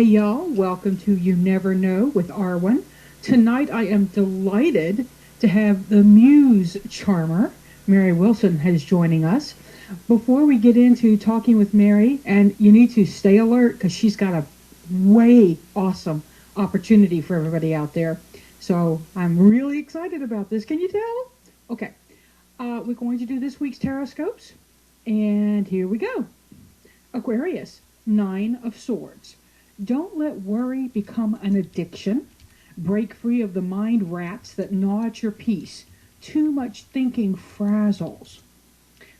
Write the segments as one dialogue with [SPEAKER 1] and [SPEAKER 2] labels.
[SPEAKER 1] y'all. Welcome to You Never Know with Arwen. Tonight I am delighted to have the Muse Charmer, Mary Wilson, is joining us. Before we get into talking with Mary, and you need to stay alert because she's got a way awesome opportunity for everybody out there. So I'm really excited about this. Can you tell? Okay. We're going to do this week's Taroscopes. And here we go. Aquarius, Nine of Swords. Don't let worry become an addiction. Break free of the mind rats that gnaw at your peace. Too much thinking frazzles.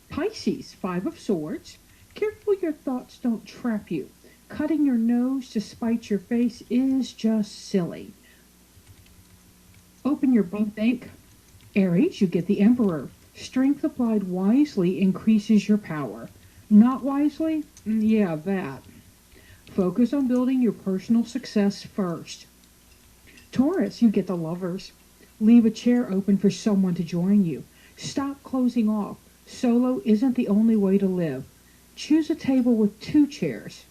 [SPEAKER 1] Pisces, Five of Swords. Careful your thoughts don't trap you. Cutting your nose to spite your face is just silly. Open your think. Aries, you get the Emperor. Strength applied wisely increases your power. Not wisely? Yeah, that. Focus on building your personal success first. Taurus, you get the Lovers. Leave a chair open for someone to join you. Stop closing off. Solo isn't the only way to live. Choose a table with two chairs.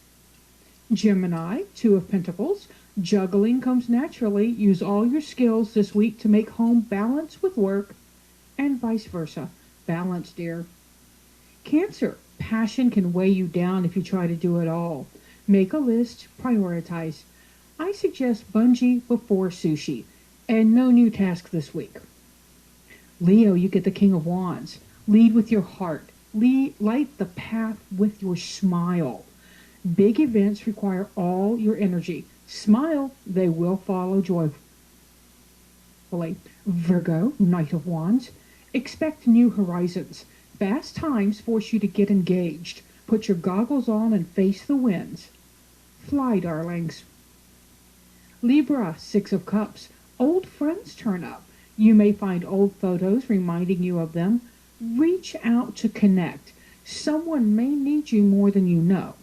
[SPEAKER 1] Gemini, Two of Pentacles. Juggling comes naturally. Use all your skills this week to make home balance with work, and vice versa. Balance, dear. Cancer, passion can weigh you down if you try to do it all. Make a list, prioritize. I suggest bungee before sushi, and no new task this week. Leo, you get the King of Wands. Lead with your heart. Light the path with your smile. Big events require all your energy. Smile, they will follow joyfully. Virgo, Knight of Wands. Expect new horizons. Fast times force you to get engaged. Put your goggles on and face the winds. Fly, darlings. Libra, Six of Cups. Old friends turn up. You may find old photos reminding you of them. Reach out to connect. Someone may need you more than you know.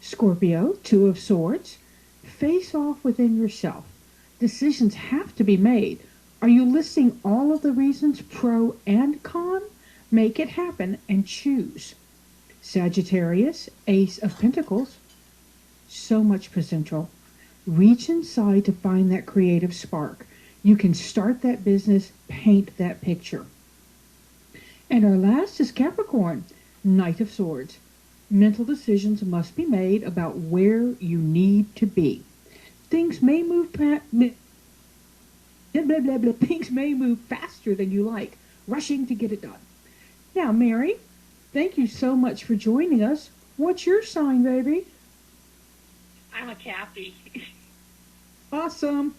[SPEAKER 1] Scorpio, Two of Swords. Face off within yourself. Decisions have to be made. Are you listing all of the reasons, pro and con? Make it happen and choose. Sagittarius, Ace of Pentacles. So much potential. Reach inside to find that creative spark. You can start that business, paint that picture. And our last is Capricorn, Knight of Swords. Mental decisions must be made about where you need to be. Things may move things may move faster than you like, rushing to get it done. Now, Mary, thank you so much for joining us. What's your sign, baby?
[SPEAKER 2] I'm a Cappy.
[SPEAKER 1] Awesome.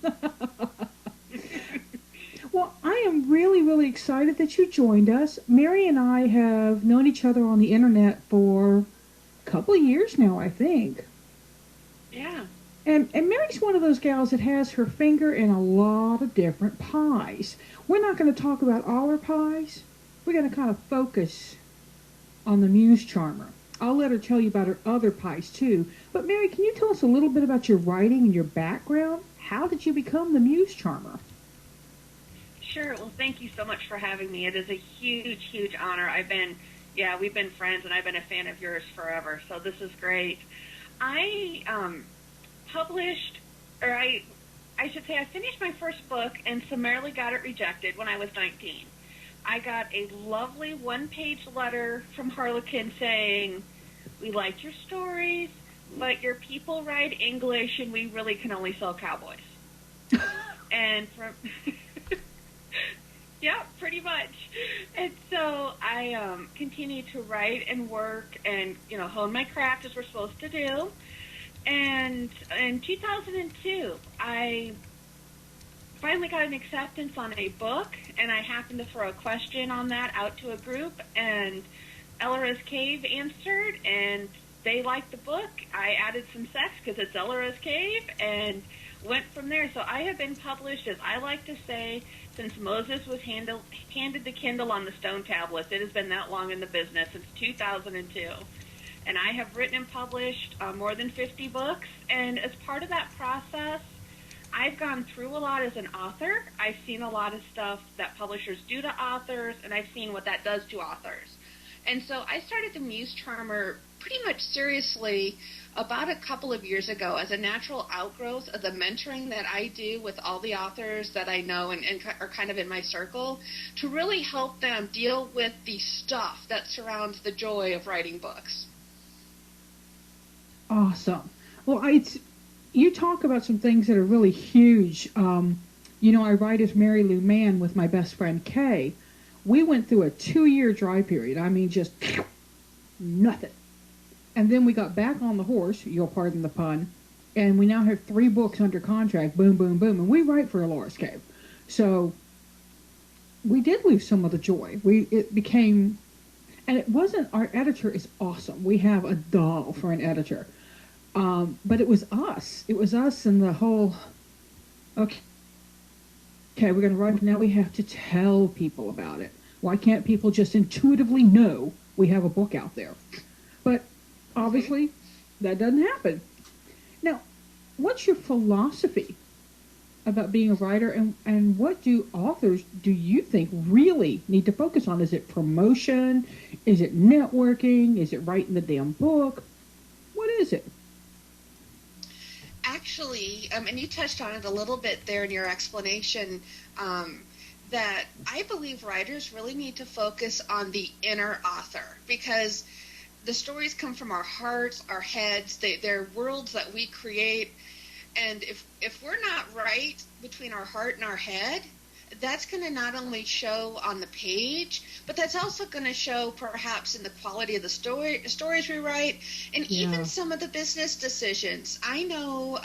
[SPEAKER 1] Well, I am really, really excited that you joined us. Mary and I have known each other on the internet for a couple of years now, I think.
[SPEAKER 2] Yeah.
[SPEAKER 1] And Mary's one of those gals that has her finger in a lot of different pies. We're not going to talk about all her pies. We're going to kind of focus on the Muse Charmer. I'll let her tell you about her other pies too. But Mary, can you tell us a little bit about your writing and your background? How did you become the Muse Charmer?
[SPEAKER 2] Sure. Well, thank you so much for having me. It is a huge, huge honor. We've been friends, and I've been a fan of yours forever. So this is great. I published, or I should say I finished my first book and summarily got it rejected when I was 19. I got a lovely one-page letter from Harlequin saying, we liked your stories, but your people write English and we really can only sell cowboys. And from... Yeah, pretty much. And so I continued to write and work and, hone my craft as we're supposed to do. And in 2002, I finally got an acceptance on a book, and I happened to throw a question on that out to a group, and Ellora's Cave answered, and they liked the book. I added some sex because it's Ellora's Cave, and went from there. So I have been published, as I like to say, since Moses was handed the Kindle on the stone tablets. It has been that long in the business, since 2002. And I have written and published more than 50 books. And as part of that process, I've gone through a lot as an author. I've seen a lot of stuff that publishers do to authors, and I've seen what that does to authors. And so I started the Muse Charmer pretty much seriously about a couple of years ago as a natural outgrowth of the mentoring that I do with all the authors that I know and are kind of in my circle to really help them deal with the stuff that surrounds the joy of writing books.
[SPEAKER 1] Awesome. Well, you talk about some things that are really huge. I write as Mary Lou Mann with my best friend Kay. We went through a 2-year dry period. I mean, just nothing. And then we got back on the horse, you'll pardon the pun, and we now have 3 books under contract, boom, boom, boom, and we write for Laura's Cave. So we did lose some of the joy. It became, and it wasn't, our editor is awesome. We have a doll for an editor. But it was us. It was us and the whole, okay, we're going to write, now we have to tell people about it. Why can't people just intuitively know we have a book out there? But obviously, that doesn't happen. Now, what's your philosophy about being a writer, and what do authors, do you think, really need to focus on? Is it promotion? Is it networking? Is it writing the damn book? What is it?
[SPEAKER 2] Actually, and you touched on it a little bit there in your explanation, that I believe writers really need to focus on the inner author, because the stories come from our hearts, our heads. They're worlds that we create, and if we're not right between our heart and our head, that's going to not only show on the page, but that's also going to show perhaps in the quality of the stories we write, and even some of the business decisions. I know,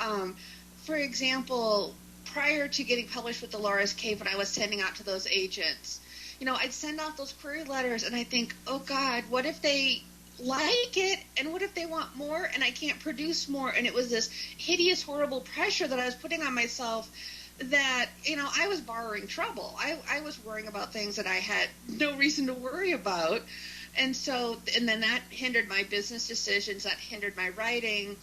[SPEAKER 2] for example, prior to getting published with Laura's Cave, when I was sending out to those agents, I'd send out those query letters, and I think, oh God, what if they like it, and what if they want more, and I can't produce more? And it was this hideous, horrible pressure that I was putting on myself, that, I was borrowing trouble. I was worrying about things that I had no reason to worry about. And then that hindered my business decisions, that hindered my writing.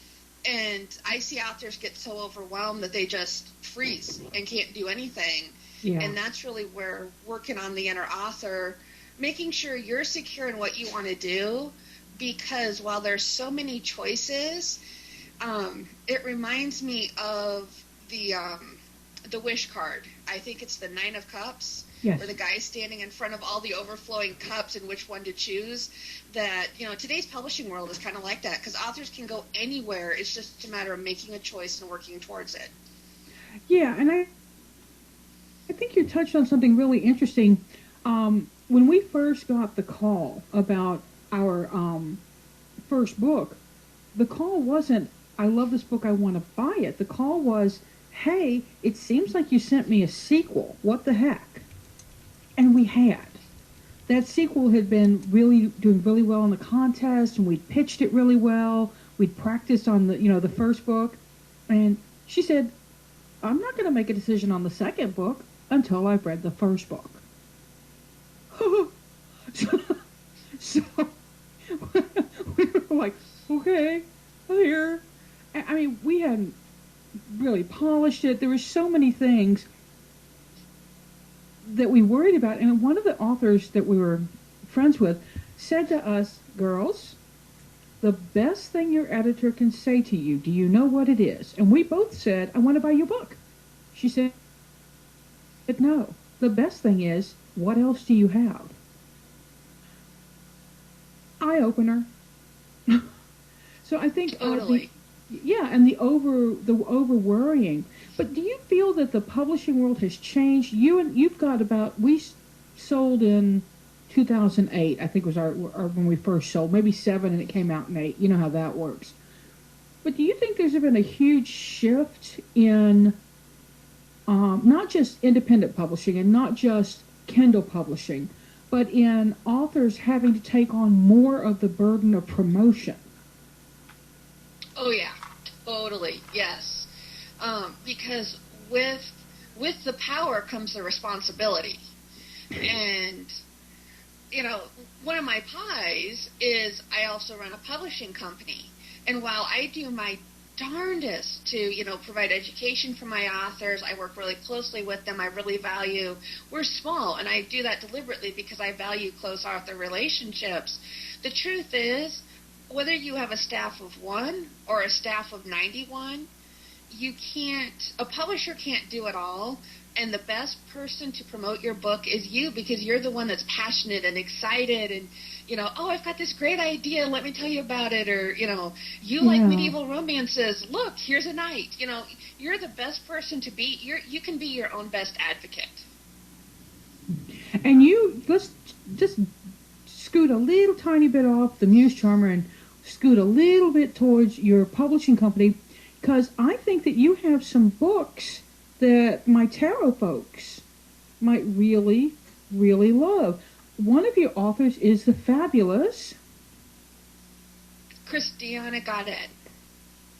[SPEAKER 2] And I see authors get so overwhelmed that they just freeze and can't do anything. Yeah. And that's really where working on the inner author, making sure you're secure in what you want to do, because while there's so many choices, it reminds me of the wish card. I think it's the 9 of Cups, yes, where the guy's standing in front of all the overflowing cups and which one to choose. That, today's publishing world is kind of like that, because authors can go anywhere. It's just a matter of making a choice and working towards it.
[SPEAKER 1] Yeah, and I think you touched on something really interesting. When we first got the call about our first book, the call wasn't, I love this book, I want to buy it. The call was, hey, it seems like you sent me a sequel. What the heck? And we had. That sequel had been doing really well in the contest, and we'd pitched it really well. We'd practiced on the first book. And she said, I'm not going to make a decision on the second book until I've read the first book. so we were like, okay, here. I mean, we hadn't really polished it. There were so many things that we worried about. And one of the authors that we were friends with said to us, girls, the best thing your editor can say to you, do you know what it is? And we both said, I want to buy your book. She said, no, the best thing is, what else do you have? Eye opener. So I think
[SPEAKER 2] totally.
[SPEAKER 1] And the over worrying. But do you feel that the publishing world has changed? You've got we sold in 2008. I think was our when we first sold, maybe 7, and it came out in 8. You know how that works. But do you think there's been a huge shift in not just independent publishing and not just Kindle publishing, but in authors having to take on more of the burden of promotion?
[SPEAKER 2] Oh yeah, totally, yes. Because with the power comes the responsibility. And, one of my pies is I also run a publishing company. And while I do my darndest to, provide education for my authors. I work really closely with them. I really value, we're small, and I do that deliberately because I value close author relationships. The truth is, whether you have a staff of 1 or a staff of 91, a publisher can't do it all. And the best person to promote your book is you, because you're the one that's passionate and excited and, oh, I've got this great idea, let me tell you about it. Or, you like medieval romances, look, here's a knight. You're the best person to be. You can be your own best advocate.
[SPEAKER 1] And let's just scoot a little tiny bit off the Muse Charmer and scoot a little bit towards your publishing company, because I think that you have some books that my tarot folks might really, really love. One of your authors is the fabulous
[SPEAKER 2] Christiana Goddard.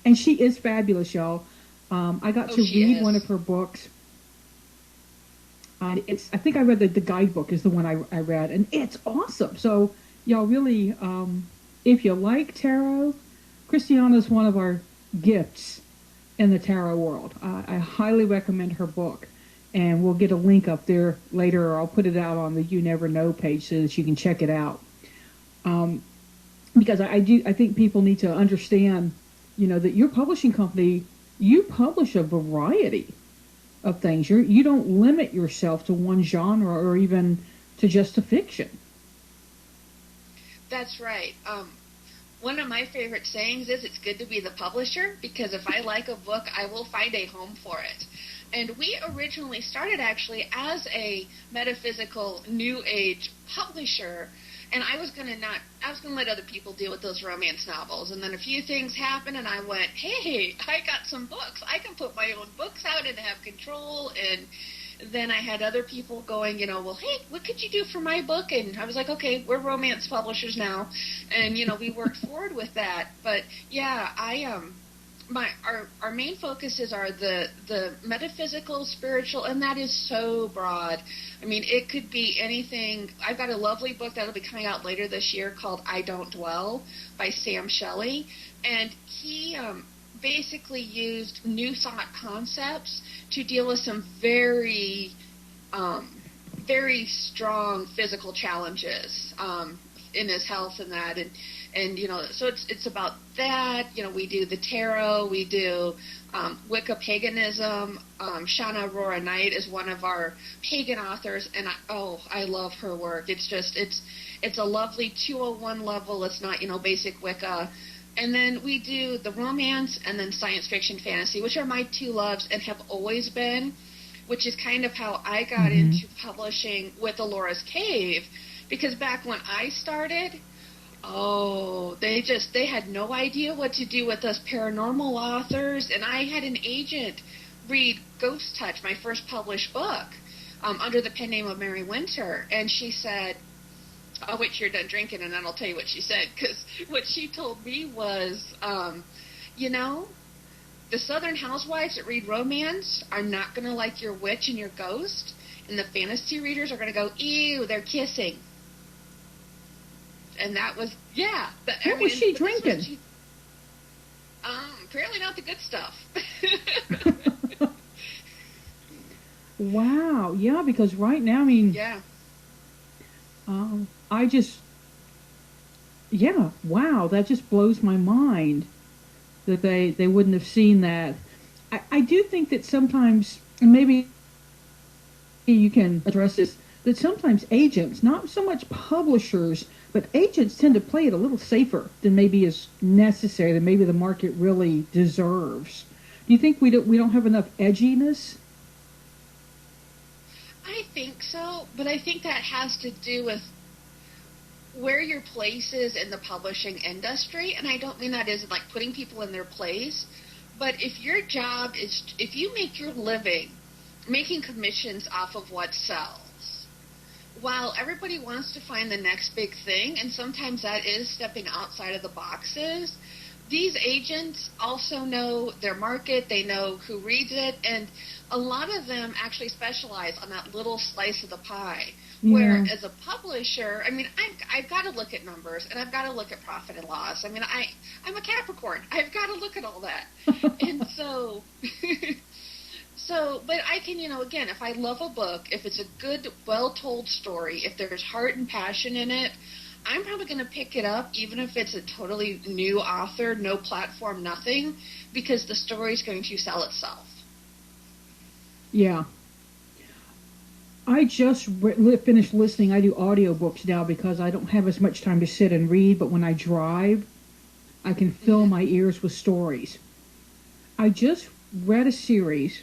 [SPEAKER 1] And she is fabulous, y'all. I got to read one of her books. I think I read the guidebook is the one I read, and it's awesome. So y'all really, if you like tarot, Christiana is one of our gifts in the tarot world. I highly recommend her book, and we'll get a link up there later, or I'll put it out on the You Never Know page so that you can check it out. Because I think people need to understand, that your publishing company, you publish a variety of things. You don't limit yourself to one genre or even to just a fiction.
[SPEAKER 2] That's right. One of my favorite sayings is it's good to be the publisher, because if I like a book, I will find a home for it. And we originally started actually as a metaphysical new age publisher, and I was going to let other people deal with those romance novels. And then a few things happened, and I went, hey, I got some books. I can put my own books out and have control. And then I had other people going, well, hey, what could you do for my book? And I was like, okay, we're romance publishers now. And, we worked forward with that. But, yeah, our main focuses are the metaphysical, spiritual, and that is so broad. I mean, it could be anything. I've got a lovely book that'll be coming out later this year called I Don't Dwell by Sam Shelley. And he basically used new thought concepts to deal with some very, very strong physical challenges in his health and that. And so it's about that. We do the tarot, we do Wicca paganism. Shauna Aurora Knight is one of our pagan authors, and I love her work. It's a lovely 201 level. It's not basic Wicca. And then we do the romance and then science fiction fantasy, which are my two loves and have always been, which is kind of how I got into publishing with Alora's Cave, because back when I started, they had no idea what to do with us paranormal authors, and I had an agent read Ghost Touch, my first published book, under the pen name of Mary Winter, and she said, I'll wait till you're done drinking, and then I'll tell you what she said, because what she told me was, the Southern housewives that read romance are not going to like your witch and your ghost, and the fantasy readers are going to go, ew, they're kissing. And that was,
[SPEAKER 1] What was she drinking?
[SPEAKER 2] Apparently not the good stuff.
[SPEAKER 1] Wow, yeah, because right now, wow, that just blows my mind that they wouldn't have seen that. I do think that sometimes, and maybe you can address this, that sometimes agents, not so much publishers, but agents tend to play it a little safer than maybe is necessary, than maybe the market really deserves. Do you think we don't have enough edginess?
[SPEAKER 2] I think so, but I think that has to do with where your place is in the publishing industry, and I don't mean that as like putting people in their place, but if your job is, if you make your living making commissions off of what sells, while everybody wants to find the next big thing, and sometimes that is stepping outside of the boxes,
[SPEAKER 3] these agents also know their market. They know who reads it, and a lot of them actually specialize on that little slice of the pie.
[SPEAKER 1] Yeah.
[SPEAKER 3] Where as a publisher, I mean, I've got to look at numbers, and I've got to look at profit and loss. I mean, I'm a Capricorn. I've got to look at all that. And so, but I can, again, if I love a book, if it's a good, well-told story, if there's heart and passion in it, I'm probably going to pick it up, even if it's a totally new author, no platform, nothing, because the story's going to sell itself.
[SPEAKER 1] Yeah. I just finished listening. I do audiobooks now because I don't have as much time to sit and read, but when I drive, I can fill my ears with stories. I just read a series,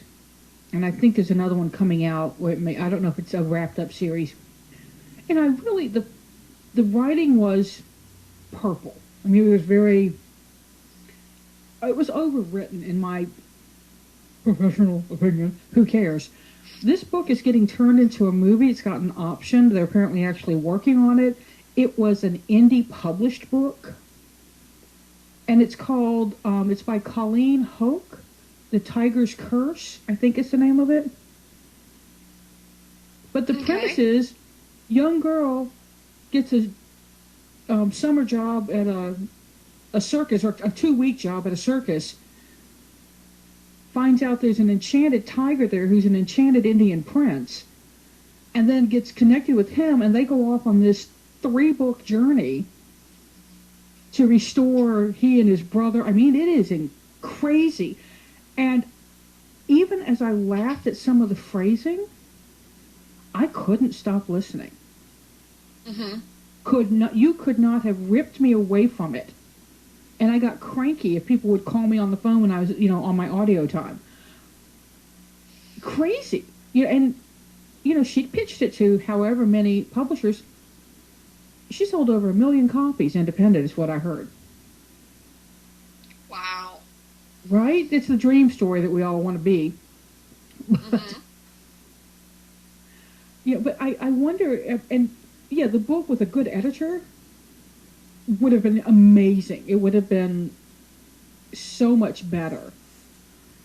[SPEAKER 1] and I think there's another one coming out. Where I don't know if it's a wrapped-up series. And I really, the writing was purple. I mean, it was overwritten in my professional opinion. Who cares? This book is getting turned into a movie. It's got an option. They're apparently actually working on it. It was an indie published book. And it's called, it's by Colleen Hoke, The Tiger's Curse, I think is the name of it. But the premise is, young girl gets a summer job at a circus, or a 2-week job at a circus, finds out there's an enchanted tiger there who's an enchanted Indian prince, and then gets connected with him, and they go off on this 3-book journey to restore he and his brother. I mean, it is crazy. And even as I laughed at some of the phrasing, I couldn't stop listening. Mm-hmm. You could not have ripped me away from it. And I got cranky if people would call me on the phone when I was, on my audio time. Crazy. And she pitched it to however many publishers. She sold over 1 million copies independent, is what I heard.
[SPEAKER 3] Wow.
[SPEAKER 1] Right? It's the dream story that we all want to be.
[SPEAKER 3] Mm-hmm.
[SPEAKER 1] But I wonder, the book with a good editor would have been amazing. It would have been so much better.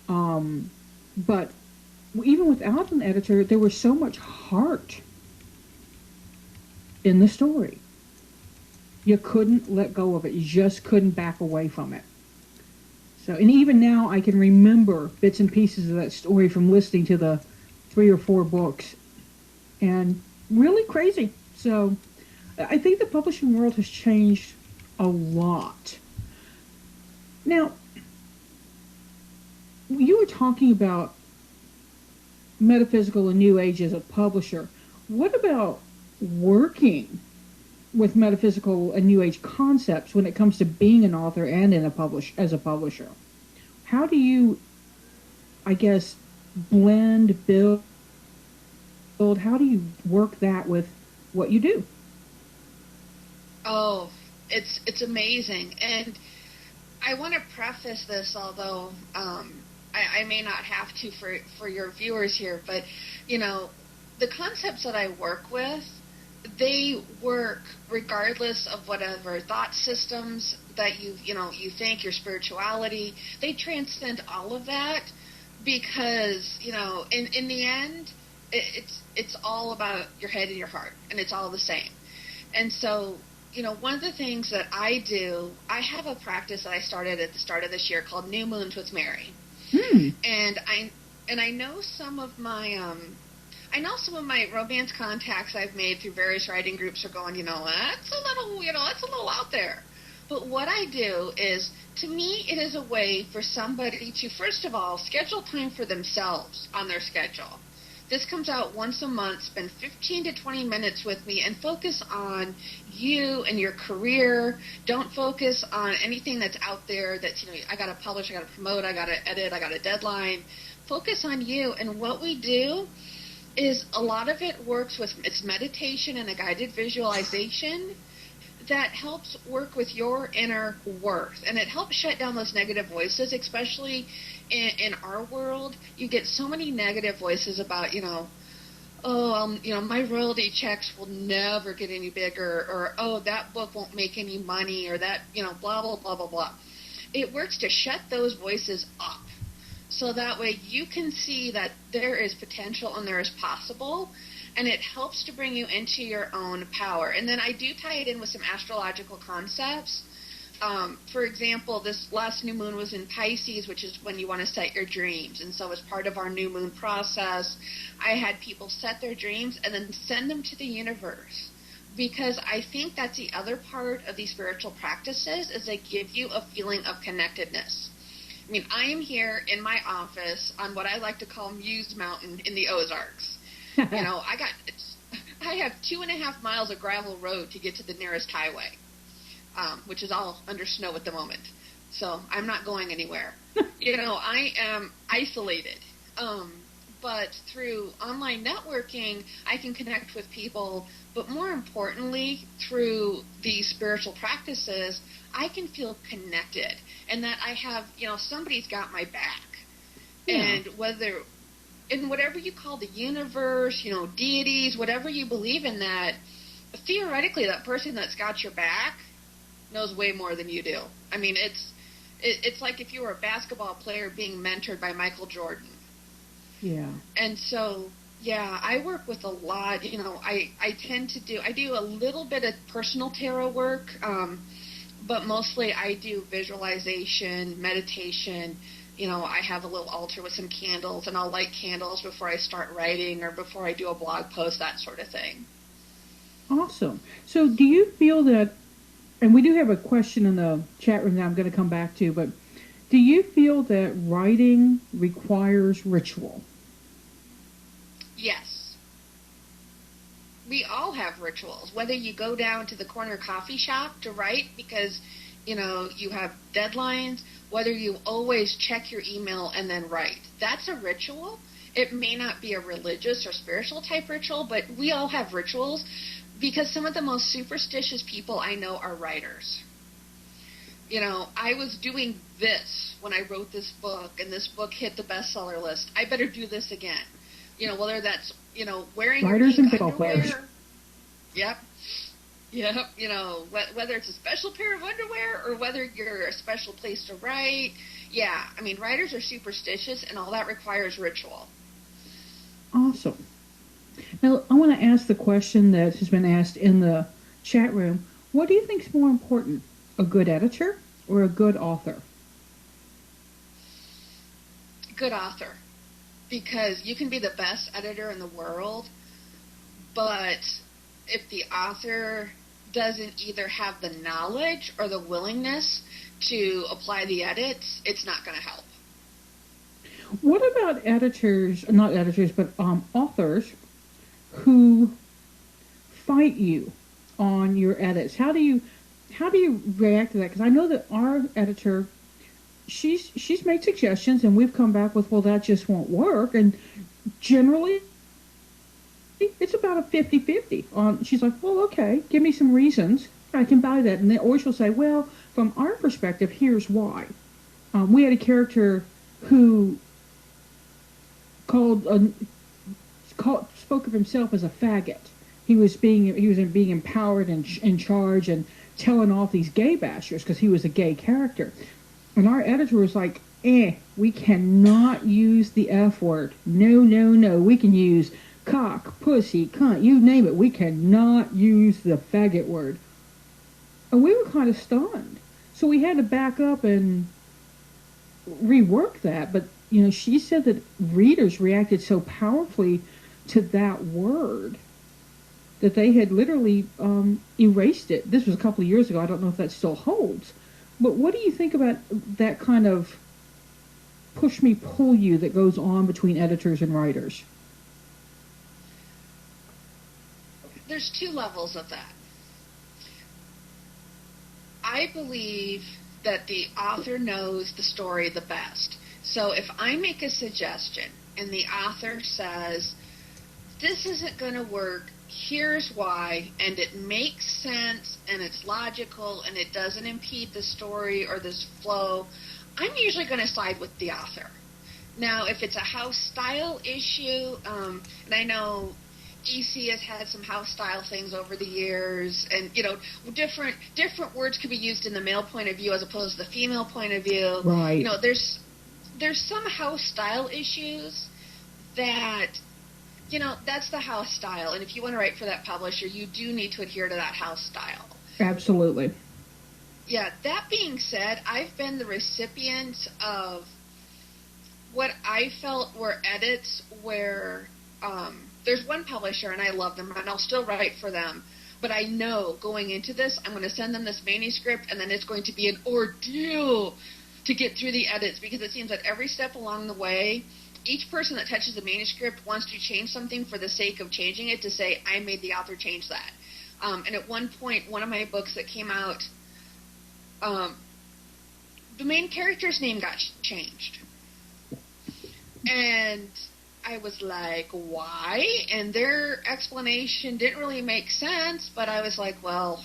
[SPEAKER 1] But even without an editor, there was so much heart in the story. You couldn't let go of it. You just couldn't back away from it. So, and even now I can remember bits and pieces of that story from listening to the 3 or 4 books. And really crazy. So I think the publishing world has changed a lot. Now, you were talking about metaphysical and New Age as a publisher. What about working with metaphysical and New Age concepts when it comes to being an author and as a publisher? How do you, I guess, blend, build? How do you work that with what you do?
[SPEAKER 3] Oh, it's amazing. And I want to preface this, although I may not have to for your viewers here, but, the concepts that I work with, they work regardless of whatever thought systems that you think, your spirituality. They transcend all of that because, in the end, it's all about your head and your heart, and it's all the same. And so, one of the things that I do, I have a practice that I started at the start of this year called New Moons with Mary. And I know some of my romance contacts I've made through various writing groups are going, that's a little out there. But what I do is, to me, it is a way for somebody to, first of all, schedule time for themselves on their schedule. This comes out once a month. Spend 15 to 20 minutes with me and focus on you and your career. Don't focus on anything that's out there that's, I got to publish, I got to promote, I got to edit, I got a deadline. Focus on you. And what we do is a lot of it works with, it's meditation and a guided visualization that helps work with your inner worth. And it helps shut down those negative voices, especially in our world. You get so many negative voices about, my royalty checks will never get any bigger, or, oh, that book won't make any money, or that, blah, blah, blah, blah, blah. it works to shut those voices up. So that way you can see that there is potential and there is possible, and it helps to bring you into your own power. And then I do tie it in with some astrological concepts. For example, this last new moon was in Pisces, which is when you want to set your dreams. And so as part of our new moon process, I had people set their dreams and then send them to the universe. Because I think that's the other part of these spiritual practices, is they give you a feeling of connectedness. I mean, I am here in my office on what I like to call Muse Mountain in the Ozarks. You know, I have 2.5 miles of gravel road to get to the nearest highway, which is all under snow at the moment. So I'm not going anywhere. You know, I am isolated. But through online networking, I can connect with people. But more importantly, through these spiritual practices, I can feel connected, and that I have, you know, somebody's got my back. Yeah. And whether, in whatever you call the universe, you know, deities, whatever you believe in, that theoretically that person that's got your back knows way more than you do. I mean, it's like if you were a basketball player being mentored by Michael Jordan.
[SPEAKER 1] Yeah.
[SPEAKER 3] And so, yeah, I work with a lot. You know, I do a little bit of personal tarot work, but mostly I do visualization, meditation. You know, I have a little altar with some candles, and I'll light candles before I start writing or before I do a blog post, that sort of thing.
[SPEAKER 1] Awesome. So do you feel that, and we do have a question in the chat room that I'm going to come back to, but do you feel that writing requires ritual?
[SPEAKER 3] Yes. We all have rituals, whether you go down to the corner coffee shop to write because, you know, you have deadlines, whether you always check your email and then write. That's a ritual. It may not be a religious or spiritual type ritual, but we all have rituals because some of the most superstitious people I know are writers. You know, I was doing this when I wrote this book, and this book hit the bestseller list. I better do this again. You know, whether that's, you know, wearing
[SPEAKER 1] writers and
[SPEAKER 3] underwear. Yep. You know, whether it's a special pair of underwear or whether you're a special place to write. Yeah, I mean, writers are superstitious, and all that requires ritual.
[SPEAKER 1] Awesome. Now, I want to ask the question that has been asked in the chat room. What do you think is more important, a good editor or a good author?
[SPEAKER 3] Good author. Because you can be the best editor in the world, but if the author doesn't either have the knowledge or the willingness to apply the edits, it's not going to help.
[SPEAKER 1] What about editors, not editors, but authors who fight you on your edits? How do you react to that? Because I know that our editor, she's made suggestions, and we've come back with, well, that just won't work. And generally, it's about a 50-50. She's like, well, okay, give me some reasons. I can buy that. And then, or she'll say, well, from our perspective, here's why. We had a character who spoke of himself as a faggot. He was being empowered and in charge and telling off these gay bashers because he was a gay character. And our editor was like, we cannot use the F word. No. We can use cock, pussy, cunt, you name it. We cannot use the faggot word. And we were kind of stunned. So we had to back up and rework that. But, you know, she said that readers reacted so powerfully to that word that they had literally erased it. This was a couple of years ago. I don't know if that still holds. But what do you think about that kind of push me, pull you that goes on between editors and writers?
[SPEAKER 3] There's two levels of that. I believe that the author knows the story the best. So if I make a suggestion and the author says, this isn't going to work, here's why, and it makes sense, and it's logical, and it doesn't impede the story or this flow, I'm usually going to side with the author. Now, if it's a house style issue, and I know, EC has had some house style things over the years, and different words could be used in the male point of view as opposed to the female point of view.
[SPEAKER 1] Right.
[SPEAKER 3] There's some house style issues that that's the house style, and if you want to write for that publisher, you do need to adhere to that house style.
[SPEAKER 1] Absolutely.
[SPEAKER 3] Yeah. That being said, I've been the recipient of what I felt were edits where there's one publisher, and I love them, and I'll still write for them, but I know going into this, I'm going to send them this manuscript, and then it's going to be an ordeal to get through the edits, because it seems that every step along the way, each person that touches the manuscript wants to change something for the sake of changing it to say, I made the author change that. And at one point, one of my books that came out, the main character's name got changed. And I was like, why? And their explanation didn't really make sense, but I was like, well,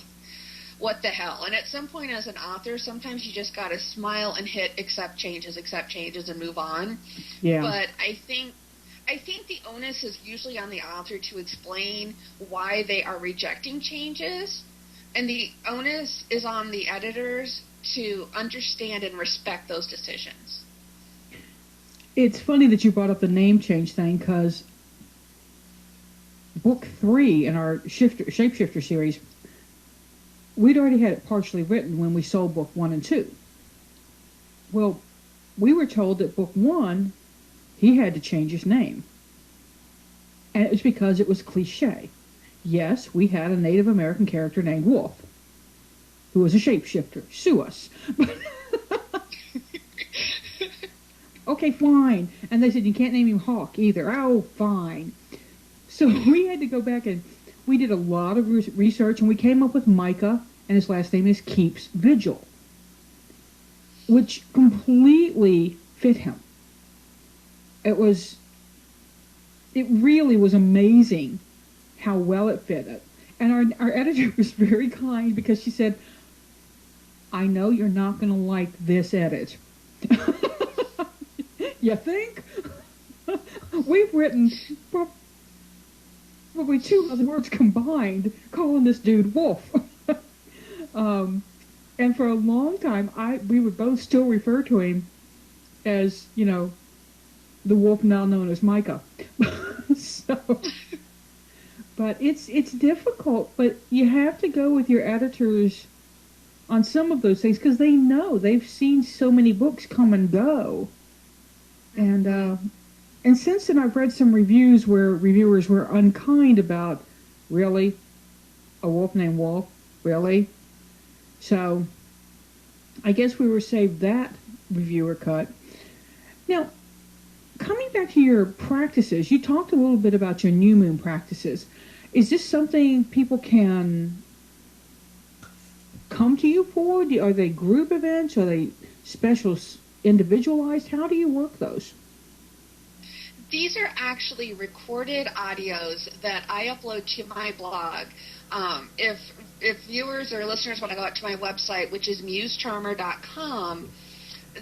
[SPEAKER 3] what the hell? And at some point as an author, sometimes you just got to smile and hit accept changes, and move on.
[SPEAKER 1] Yeah.
[SPEAKER 3] But I think the onus is usually on the author to explain why they are rejecting changes, and the onus is on the editors to understand and respect those decisions.
[SPEAKER 1] It's funny that you brought up the name change thing, because book 3 in our Shapeshifter series, we'd already had it partially written when we sold book 1 and 2. Well, we were told that book 1, he had to change his name. And it was because it was cliche. Yes, we had a Native American character named Wolf, who was a shapeshifter. Sue us. Okay, fine. And they said, you can't name him Hawk either. Oh, fine. So we had to go back, and we did a lot of research, and we came up with Micah, and his last name is Keeps Vigil, which completely fit him. It really was amazing how well it fitted. And our editor was very kind, because she said, I know you're not going to like this edit. You think? We've written probably 2 other words combined calling this dude Wolf. And for a long time, we would both still refer to him as, the wolf now known as Micah. But it's difficult, but you have to go with your editors on some of those things, because they've seen so many books come and go. And since then, I've read some reviews where reviewers were unkind about, really? A wolf named Wolf? Really? So, I guess we were saved that reviewer cut. Now, coming back to your practices, you talked a little bit about your new moon practices. Is this something people can come to you for? Are they group events? Are they special, individualized? How do you work those?
[SPEAKER 3] These are actually recorded audios that I upload to my blog. If viewers or listeners want to go out to my website, which is musecharmer.com,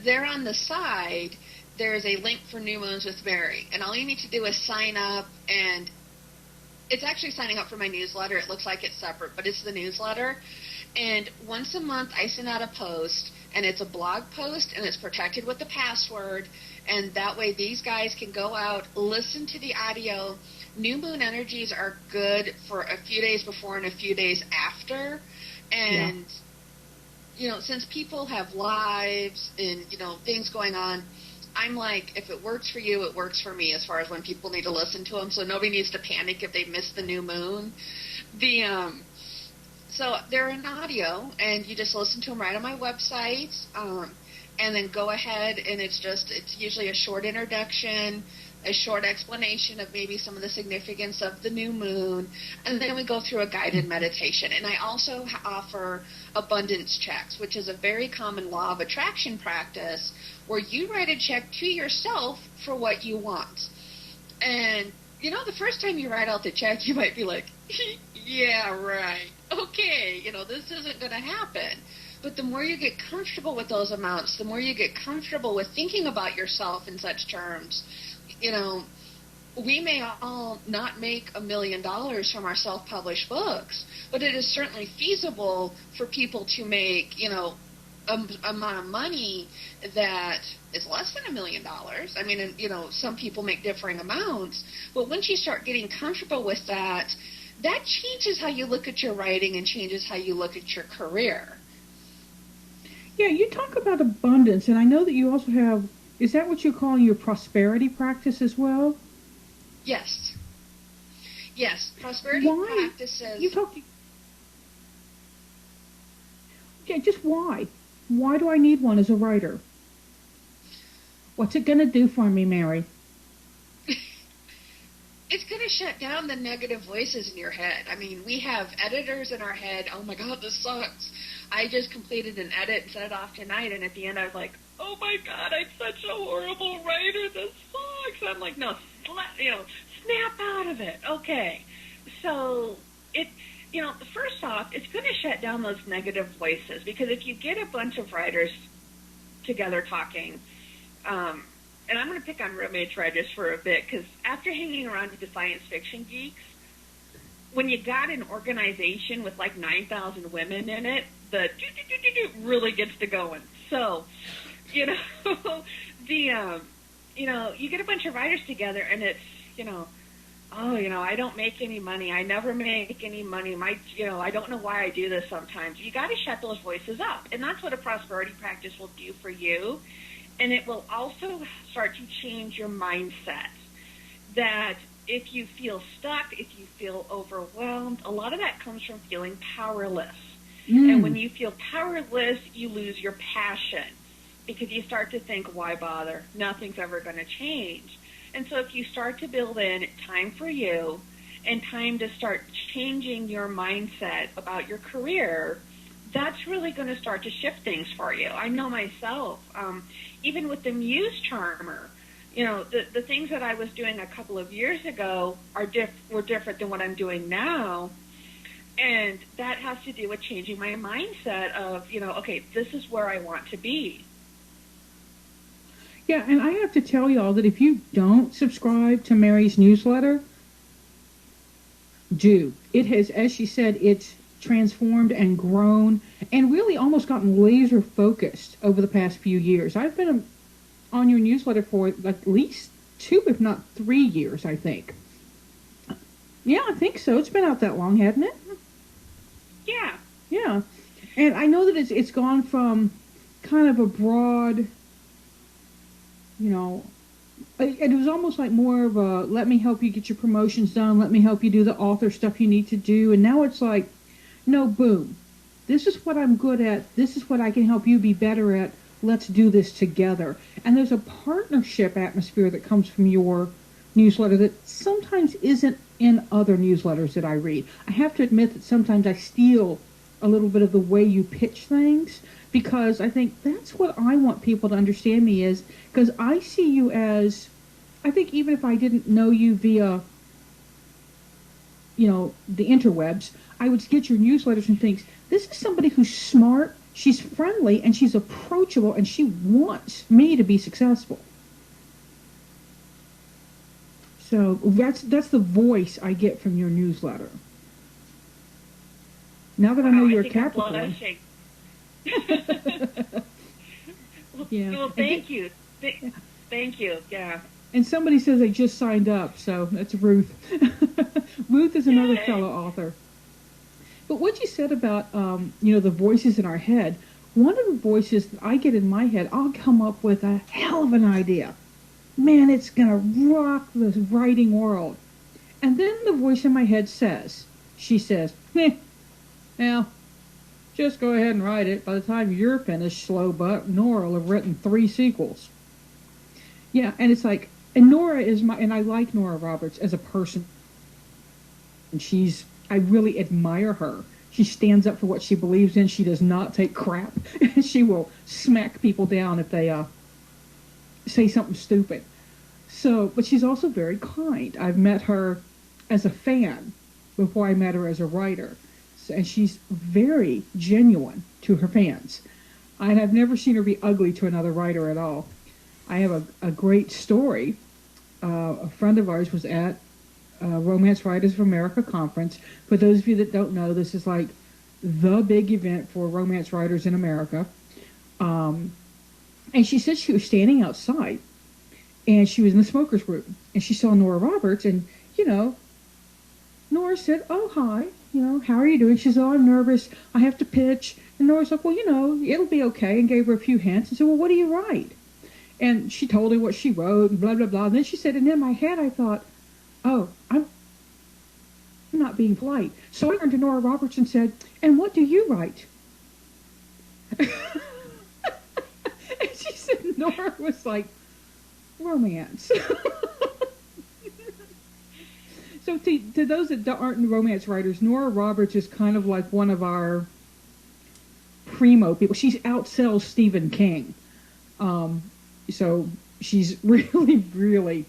[SPEAKER 3] there on the side, there's a link for New Moons with Mary. And all you need to do is sign up, and it's actually signing up for my newsletter. It looks like it's separate, but it's the newsletter. And once a month, I send out a post, and it's a blog post, and it's protected with the password, and that way these guys can go out, listen to the audio. New moon energies are good for a few days before and a few days after, and since people have lives and things going on, I'm like, if it works for you, it works for me, as far as when people need to listen to them, so nobody needs to panic if they miss the new moon. So they're in audio, and you just listen to them right on my website, and then go ahead, and it's usually a short introduction, a short explanation of maybe some of the significance of the new moon, and then we go through a guided meditation. And I also offer abundance checks, which is a very common law of attraction practice, where you write a check to yourself for what you want. And, the first time you write out the check, you might be like, yeah, right, okay, this isn't going to happen. But the more you get comfortable with those amounts, the more you get comfortable with thinking about yourself in such terms, we may all not make $1 million from our self-published books, but it is certainly feasible for people to make, amount of money that is less than $1 million. I mean, some people make differing amounts, but once you start getting comfortable with that, that changes how you look at your writing and changes how you look at your career.
[SPEAKER 1] Yeah, you talk about abundance, and I know that you also have, is that what you're calling your prosperity practice as well?
[SPEAKER 3] Yes. Yes, prosperity practices.
[SPEAKER 1] You talk. Yeah, just why? Why do I need one as a writer? What's it going to do for me, Mary?
[SPEAKER 3] It's going to shut down the negative voices in your head. I mean, we have editors in our head. Oh, my God, this sucks. I just completed an edit and sent it off tonight, and at the end I was like, oh, my God, I'm such a horrible writer. This sucks. I'm like, no, snap out of it. Okay. So, first off, it's going to shut down those negative voices, because if you get a bunch of writers together talking, and I'm going to pick on romance writers for a bit, because after hanging around with the science fiction geeks, when you got an organization with like 9,000 women in it, the really gets to going. So, you get a bunch of writers together, and it's, I don't make any money. I never make any money. I don't know why I do this sometimes. You got to shut those voices up. And that's what a prosperity practice will do for you. And it will also start to change your mindset. That if you feel stuck, if you feel overwhelmed, a lot of that comes from feeling powerless. And when you feel powerless, you lose your passion, because you start to think, why bother? Nothing's ever going to change. And so if you start to build in time for you and time to start changing your mindset about your career, that's really going to start to shift things for you. I know myself, even with the Muse Charmer, the things that I was doing a couple of years ago were different than what I'm doing now. And that has to do with changing my mindset of, okay, this is where I want to be.
[SPEAKER 1] Yeah, and I have to tell y'all that if you don't subscribe to Mary's newsletter, do. It has, as she said, it's transformed and grown and really almost gotten laser focused over the past few years. I've been on your newsletter for at least 2, if not 3 years, I think. Yeah, I think so. It's been out that long, hasn't it?
[SPEAKER 2] Yeah.
[SPEAKER 1] Yeah. And I know that it's gone from kind of a broad, it was almost like more of a, let me help you get your promotions done, let me help you do the author stuff you need to do. And now it's like, no, boom. This is what I'm good at. This is what I can help you be better at. Let's do this together. And there's a partnership atmosphere that comes from your newsletter that sometimes isn't in other newsletters that I read. I have to admit that sometimes I steal a little bit of the way you pitch things, because I think that's what I want people to understand me is, because I see you as, I think even if I didn't know you via, the interwebs, I would get your newsletters and think, this is somebody who's smart, she's friendly, and she's approachable, and she wants me to be successful. So that's the voice I get from your newsletter. Now that I know you're a Capricorn. Yeah.
[SPEAKER 2] Well, thank you. Thank you. Yeah.
[SPEAKER 1] And somebody says they just signed up, so that's Ruth. Ruth is another fellow author. But what you said about, the voices in our head, one of the voices that I get in my head, I'll come up with a hell of an idea. Man, it's going to rock this writing world. And then the voice in my head she says, well, just go ahead and write it. By the time you're finished, slow butt, Nora will have written 3 sequels. Yeah, and it's like, and Nora is and I like Nora Roberts as a person. And I really admire her. She stands up for what she believes in. She does not take crap. She will smack people down if they say something stupid. But she's also very kind. I've met her as a fan before I met her as a writer. And she's very genuine to her fans. And I've never seen her be ugly to another writer at all. I have a great story a friend of ours was at Romance Writers of America conference. For those of you that don't know, this is like the big event for romance writers in America. And she said she was standing outside, and she was in the smokers group, and she saw Nora Roberts, and, Nora said, "Oh, hi, how are you doing?" She said, "Oh, I'm nervous. I have to pitch." And Nora's like, "Well, it'll be okay," and gave her a few hints, and said, "Well, what do you write?" And she told her what she wrote, and blah, blah, blah. And then she said, and in my head I thought, oh, I'm not being polite. So I turned to Nora Roberts and said, "And what do you write?" And she said, Nora was like, "Romance." So to those that aren't romance writers, Nora Roberts is kind of like one of our primo people. She outsells Stephen King. So she's really, really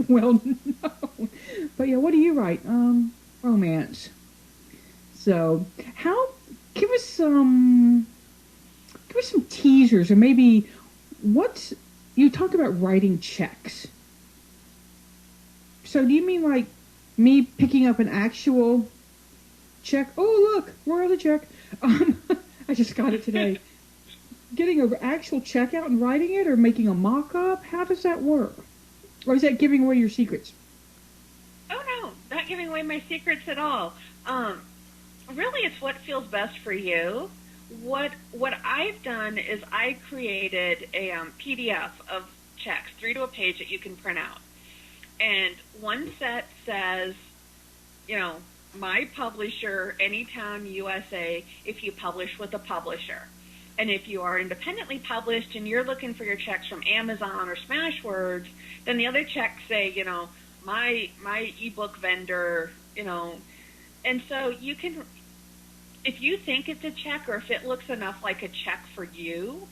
[SPEAKER 1] well known. But yeah, what do you write? Romance. So give us some teasers, or maybe you talk about writing checks. So do you mean like me picking up an actual check? Oh, look, where are the check? I just got it today. Getting an actual check out and writing it, or making a mock-up? How does that work? Or is that giving away your secrets?
[SPEAKER 2] Oh, no, not giving away my secrets at all. Really, it's what feels best for you. What I've done is I created a PDF of checks, 3 to a page, that you can print out. And one set says, my publisher, Anytown, USA, if you publish with a publisher. And if you are independently published and you're looking for your checks from Amazon or Smashwords, then the other checks say, my ebook vendor, And so you can, if you think it's a check, or if it looks enough like a check for you,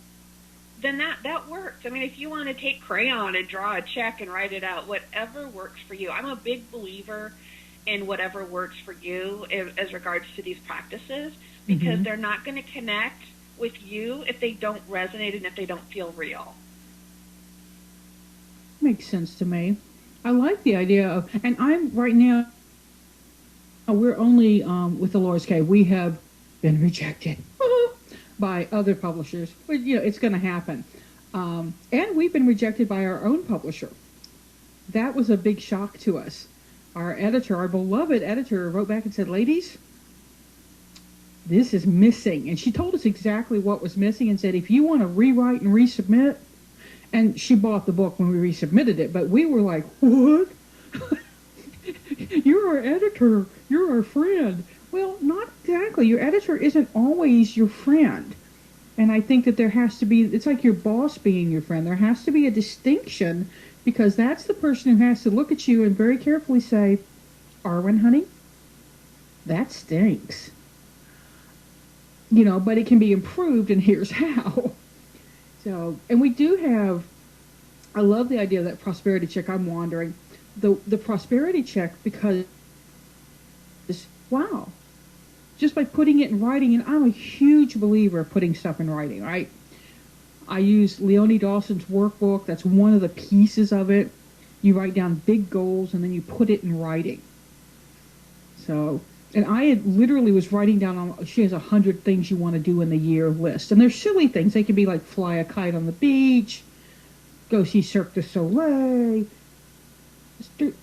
[SPEAKER 2] then that works. I mean, if you want to take crayon and draw a check and write it out, whatever works for you. I'm a big believer in whatever works for you as regards to these practices, because they're not going to connect with you if they don't resonate and if they don't feel real.
[SPEAKER 1] Makes sense to me. I like the idea of, and I'm right now, we're only with the Lord's Cave. We have been rejected by other publishers. But, it's going to happen. And we've been rejected by our own publisher. That was a big shock to us. Our editor, our beloved editor, wrote back and said, "Ladies, this is missing." And she told us exactly what was missing and said, if you want to rewrite and resubmit, and she bought the book when we resubmitted it, but we were like, what? You're our editor. You're our friend. Well, not exactly. Your editor isn't always your friend. And I think that there has to be, it's like your boss being your friend. There has to be a distinction, because that's the person who has to look at you and very carefully say, "Arwen, honey, that stinks. But it can be improved, and here's how." So, and we do have, I love the idea of that prosperity check. I'm wandering. The prosperity check, because, wow, just by putting it in writing, and I'm a huge believer of putting stuff in writing, right? I use Leonie Dawson's workbook. That's one of the pieces of it. You write down big goals, and then you put it in writing. So, and I had literally was writing down, she has 100 things you want to do in the year list. And they're silly things. They can be like fly a kite on the beach, go see Cirque du Soleil.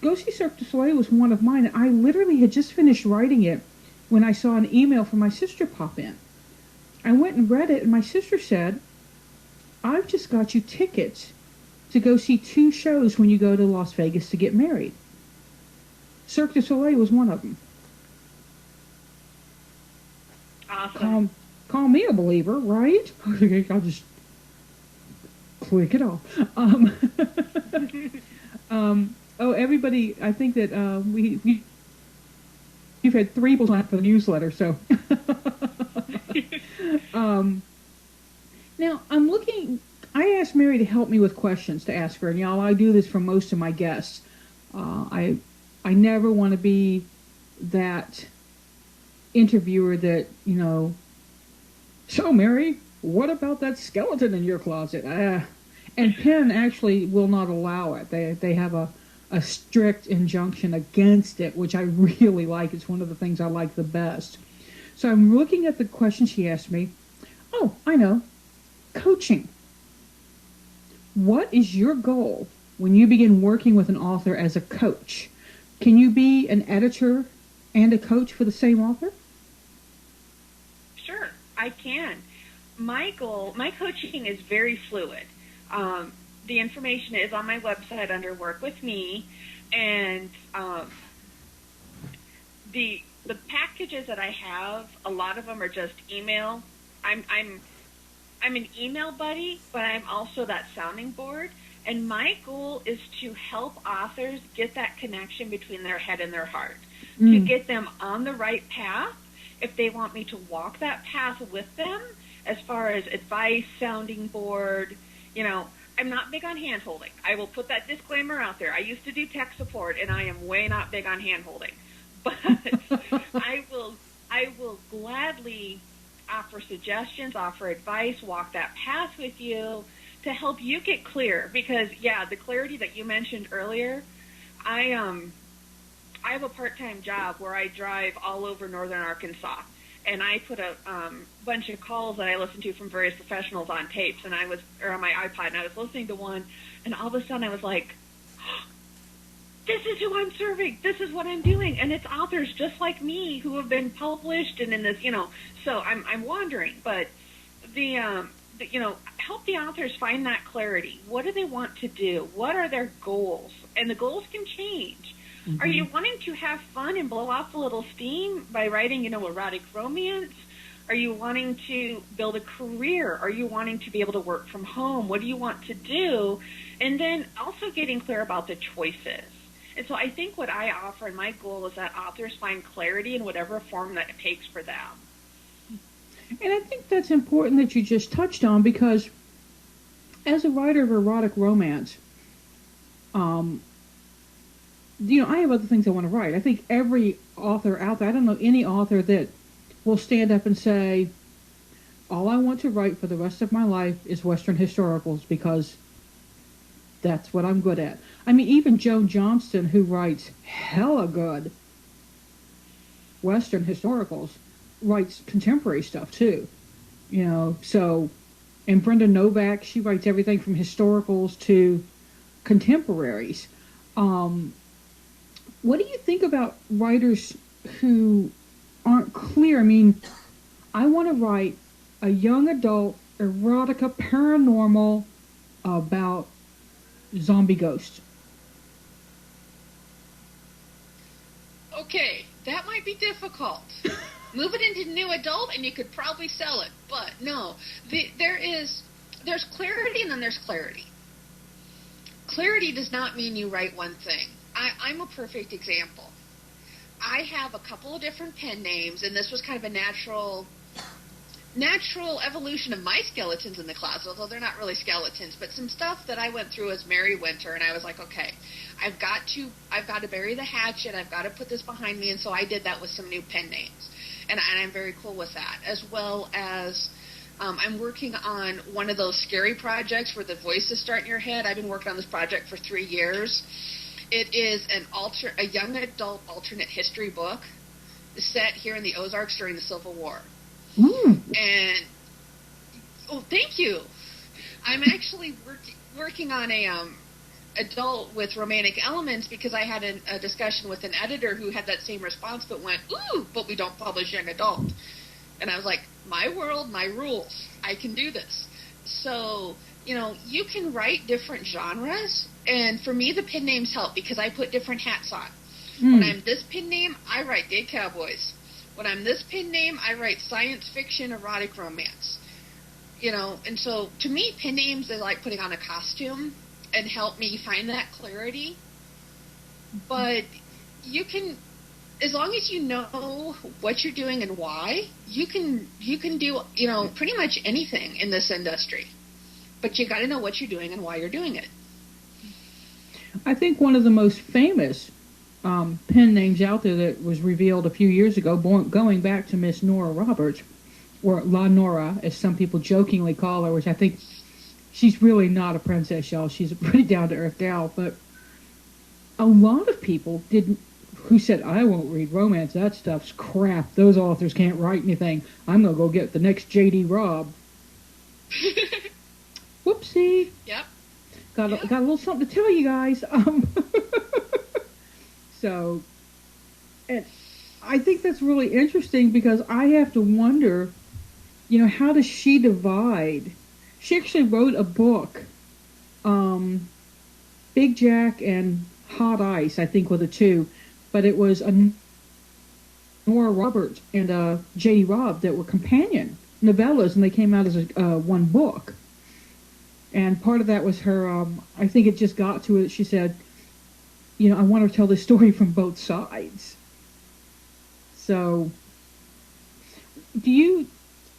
[SPEAKER 1] Go see Cirque du Soleil was one of mine. And I literally had just finished writing it when I saw an email from my sister pop in. I went and read it, and my sister said, "I've just got you tickets to go see 2 shows when you go to Las Vegas to get married." Cirque du Soleil was one of them.
[SPEAKER 2] Awesome.
[SPEAKER 1] Call me a believer, right? I'll just click it off. Everybody, I think that you've had 3 people sign up for the newsletter, so. Now, I'm looking, I asked Mary to help me with questions to ask her, and y'all, I do this for most of my guests. I never want to be that interviewer that, "So, Mary, what about that skeleton in your closet?" And Penn actually will not allow it. They have a a strict injunction against it, which I really like. It's one of the things I like the best. So I'm looking at the question she asked me. Oh, I know. Coaching. What is your goal when you begin working with an author as a coach? Can you be an editor and a coach for the same author?
[SPEAKER 2] Sure, I can. My coaching is very fluid. The information is on my website under Work With Me, and the packages that I have, a lot of them are just email. I'm an email buddy, but I'm also that sounding board. And my goal is to help authors get that connection between their head and their heart, to get them on the right path. If they want me to walk that path with them, as far as advice, sounding board, I'm not big on hand-holding. I will put that disclaimer out there. I used to do tech support, and I am way not big on hand-holding. But I will gladly offer suggestions, offer advice, walk that path with you to help you get clear. Because, the clarity that you mentioned earlier, I have a part-time job where I drive all over northern Arkansas. And I put a bunch of calls that I listen to from various professionals on tapes, or on my iPod, and I was listening to one, and all of a sudden I was like, this is who I'm serving. This is what I'm doing. And it's authors just like me who have been published and in this, so I'm wandering. But help the authors find that clarity. What do they want to do? What are their goals? And the goals can change. Mm-hmm. Are you wanting to have fun and blow off a little steam by writing, erotic romance? Are you wanting to build a career? Are you wanting to be able to work from home? What do you want to do? And then also getting clear about the choices. And so I think what I offer and my goal is that authors find clarity in whatever form that it takes for them.
[SPEAKER 1] And I think that's important that you just touched on, because as a writer of erotic romance, I have other things I want to write. I think every author out there, I don't know any author that will stand up and say, all I want to write for the rest of my life is Western historicals because that's what I'm good at. I mean, even Joan Johnston, who writes hella good Western historicals, writes contemporary stuff too. So, and Brenda Novak, she writes everything from historicals to contemporaries. What do you think about writers who aren't clear? I mean, I want to write a young adult erotica paranormal about zombie ghosts.
[SPEAKER 3] Okay, that might be difficult. Move it into new adult and you could probably sell it. But no, there's clarity and then there's clarity. Clarity does not mean you write one thing. I'm a perfect example. I have a couple of different pen names, and this was kind of a natural evolution of my skeletons in the closet, although they're not really skeletons, but some stuff that I went through as Mary Winter, and I was like, okay, I've got to bury the hatchet, I've got to put this behind me, and so I did that with some new pen names, and I'm very cool with that, as well as I'm working on one of those scary projects where the voices start in your head. I've been working on this project for 3 years. It is a young adult alternate history book set here in the Ozarks during the Civil War. And thank you. I'm actually working on a adult with romantic elements because I had a discussion with an editor who had that same response but went, ooh, but we don't publish young adult. And I was like, my world, my rules. I can do this. So, you can write different genres, and for me, the pen names help because I put different hats on. When I'm this pen name, I write gay cowboys. When I'm this pen name, I write science fiction, erotic romance. And so to me, pen names is like putting on a costume and help me find that clarity. But you can, as long as you know what you're doing and why, you can do, pretty much anything in this industry. But you got to know what you're doing and why you're doing it.
[SPEAKER 1] I think one of the most famous pen names out there that was revealed a few years ago, going back to Miss Nora Roberts, or La Nora, as some people jokingly call her, which I think she's really not a princess, y'all. She's a pretty down-to-earth gal. But a lot of people didn't, who said, I won't read romance, that stuff's crap, those authors can't write anything, I'm going to go get the next J.D. Robb. Whoopsie.
[SPEAKER 3] Yep.
[SPEAKER 1] Got a little something to tell you guys. So, and I think that's really interesting because I have to wonder, how does she divide? She actually wrote a book, Big Jack and Hot Ice, I think were the two, but it was Nora Roberts and J.D. Robb that were companion novellas, and they came out as one book. And part of that was her, I think it just got to it, she said, I want to tell this story from both sides. So, let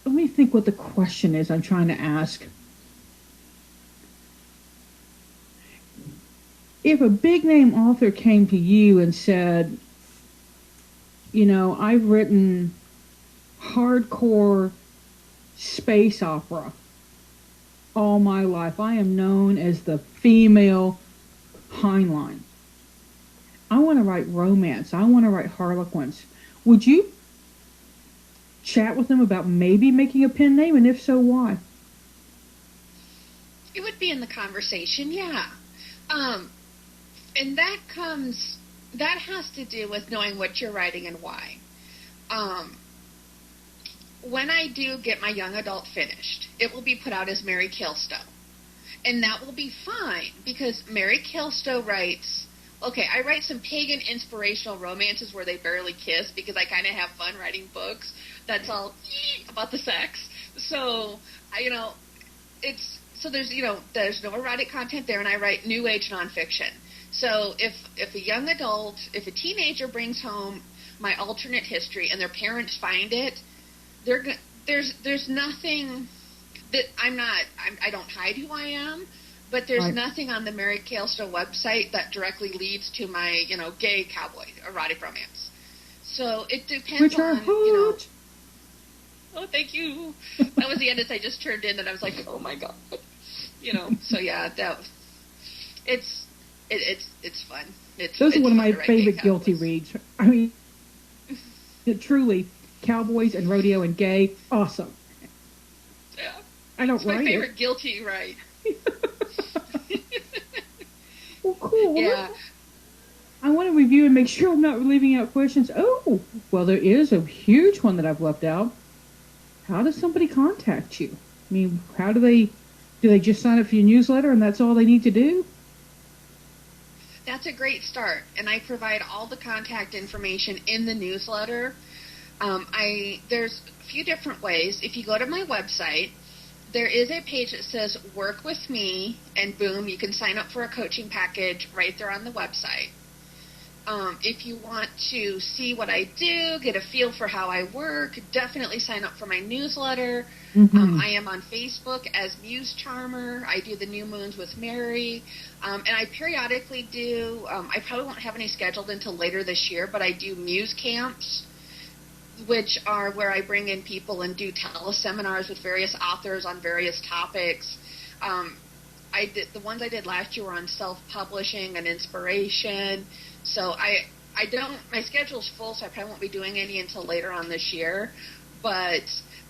[SPEAKER 1] me think what the question is I'm trying to ask. If a big name author came to you and said, I've written hardcore space opera all my life. I am known as the female Heinlein. I want to write romance. I want to write Harlequins. Would you chat with them about maybe making a pen name, and if so, why?
[SPEAKER 3] It would be in the conversation, yeah. And that has to do with knowing what you're writing and why. When I do get my young adult finished, it will be put out as Mary Caelsto. And that will be fine, because Mary Caelsto writes, I write some pagan inspirational romances where they barely kiss, because I kind of have fun writing books that's all about the sex. So, there's no erotic content there, and I write new age nonfiction. So if a young adult, if a teenager brings home my alternate history and their parents find it, there's nothing that I don't hide who I am, but there's nothing on the Mary Caelsto website that directly leads to my, gay cowboy erotic romance. So it depends on, oh, thank you. That was the edits I just turned in, and I was like, oh my God. So yeah, it's fun.
[SPEAKER 1] Those are one of my favorite guilty reads. I mean, truly, cowboys and rodeo and gay, awesome.
[SPEAKER 3] Yeah.
[SPEAKER 1] I don't
[SPEAKER 3] it's
[SPEAKER 1] write
[SPEAKER 3] my favorite
[SPEAKER 1] it.
[SPEAKER 3] Guilty right.
[SPEAKER 1] Well, cool. Well,
[SPEAKER 3] yeah.
[SPEAKER 1] I want to review and make sure I'm not leaving out questions. Oh, well, there is a huge one that I've left out. How does somebody contact you? I mean, how do they just sign up for your newsletter and that's all they need to do?
[SPEAKER 3] That's a great start, and I provide all the contact information in the newsletter. There's a few different ways. If you go to my website, there is a page that says Work With Me, and boom, you can sign up for a coaching package right there on the website. If you want to see what I do, get a feel for how I work, definitely sign up for my newsletter. Mm-hmm. I am on Facebook as Muse Charmer. I do the New Moons with Mary. And I periodically do, I probably won't have any scheduled until later this year, but I do Muse Camps, which are where I bring in people and do teleseminars with various authors on various topics. The ones I did last year were on self-publishing and inspiration. So my schedule's full, so I probably won't be doing any until later on this year. But,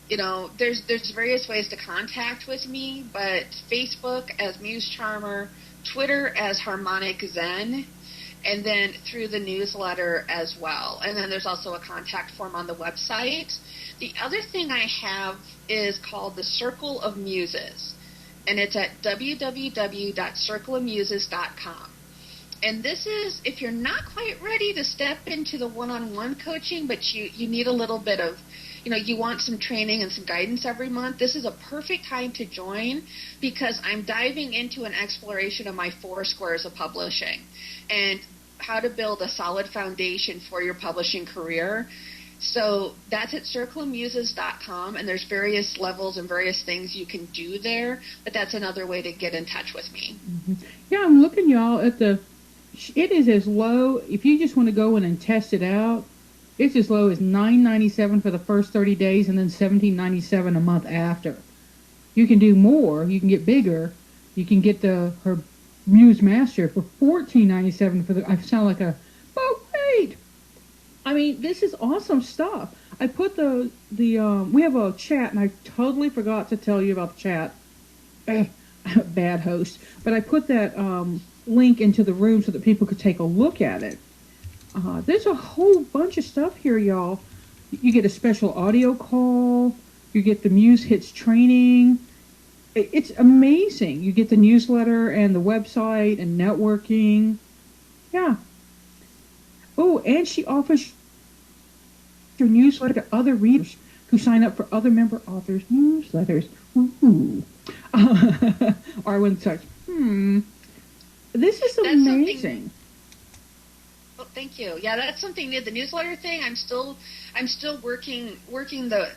[SPEAKER 3] there's various ways to contact with me, but Facebook as Muse Charmer, Twitter as Harmonic Zen, and then through the newsletter as well. And then there's also a contact form on the website. The other thing I have is called the Circle of Muses, and it's at www.circleofmuses.com. And this is, if you're not quite ready to step into the one-on-one coaching, but you need a little bit of, you want some training and some guidance every month, this is a perfect time to join, because I'm diving into an exploration of my 4 squares of publishing and how to build a solid foundation for your publishing career. So that's at circleofmuses.com, and there's various levels and various things you can do there, but that's another way to get in touch with me.
[SPEAKER 1] Mm-hmm. Yeah, I'm looking, y'all, at it is as low, if you just want to go in and test it out, it's as low as $9.97 for the first 30 days and then $17.97 a month after. You can do more, you can get bigger, you can get her Muse Master for $14.97 for the. I sound like a. Oh wait! I mean, this is awesome stuff. I put the we have a chat, and I totally forgot to tell you about the chat. Bad host. But I put that link into the room so that people could take a look at it. There's a whole bunch of stuff here, y'all. You get a special audio call. You get the Muse Hits training. It's amazing. You get the newsletter and the website and networking. Yeah. Oh, and she offers your newsletter to other readers who sign up for other member authors' newsletters. Ooh. Arwen starts, this is amazing.
[SPEAKER 3] Well, thank you. Yeah, that's something new. The newsletter thing, I'm still working the